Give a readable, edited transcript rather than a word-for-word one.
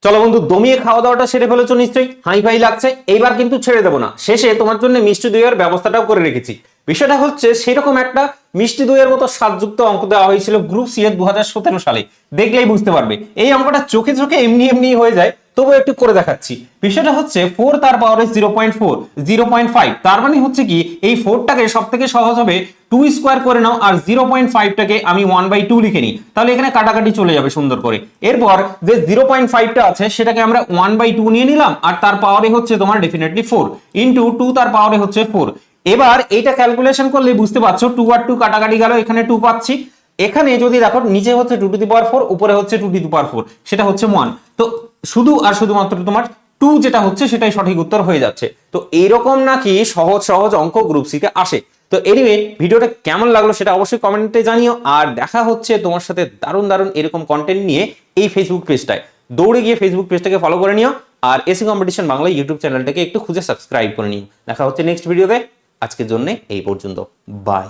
চলো বন্ধু, দমিয়ে খাওয়া দাওয়াটা সেরে ফেলেছো নিশ্চয়ই, হাই ফাই লাগছে। এইবার কিন্তু ছেড়ে দেবো না, শেষে তোমার জন্য মিষ্টি দইয়ের ব্যবস্থাটাও করে রেখেছি। বিষয়টা হচ্ছে সেরকম একটা মিষ্টি দইয়ের মতো স্বাদযুক্ত অঙ্ক দেওয়া হয়েছিল গ্রুপ সি এর 2017 সালে। দেখলেই বুঝতে পারবে এই অঙ্কটা চোখে চোখে এমনি এমনি হয়ে যায়, তবু একটু করে দেখাচ্ছি। বিষয়টা হচ্ছে 4 তার পাওয়ারে 0.4 0.5, তার মানে হচ্ছে কি এই 4টাকে সব থেকে সহজ হবে 2 স্কোয়ার করে নাও, আর 0.5টাকে আমি 1/2 লিখে নিই, তাহলে এখানে কাটাকাটি চলে যাবে সুন্দর করে। এরপর যে 0.5টা আছে সেটাকে আমরা 1/2 নিয়ে নিলাম, আর তার পাওয়ারে হচ্ছে তোমার ডেফিনেটলি 4 ইন্টু 2 তার পাওয়ারে হচ্ছে 4। এবার এইটা ক্যালকুলেশন করলে বুঝতে পারছো 2 আর 2 কাটাকাটি গেল, এখানে 2 পাচ্ছি। এখানে যদি দেখো নিচে হচ্ছে 2 টু দি পাওয়ার 4, উপরে হচ্ছে 2 টু দি পাওয়ার 4, সেটা হচ্ছে 1। তো শুধু আর শুধুমাত্র তোমার 2 যেটা হচ্ছে সেটাই সঠিক উত্তর হয়ে যাচ্ছে। তো এইরকম নাকি সহজ সহজ অঙ্ক গ্রুপ সি তে আসে। তো এনিওয়ে, ভিডিওটা কেমন লাগলো সেটা অবশ্যই কমেন্টে জানিও। আর দেখা হচ্ছে তোমার সাথে দারুণ দারুণ এরকম কন্টেন্ট নিয়ে এই ফেসবুক পেজটায়। দৌড়ে গিয়ে ফেসবুক পেজটাকে ফলো করে নিও, আর এসি কম্পিটিশন বাংলা ইউটিউব চ্যানেলটাকে একটু খুঁজে সাবস্ক্রাইব করে নিও। দেখা হচ্ছে নেক্সট ভিডিওতে। আজকের জন্য এই পর্যন্ত, বাই।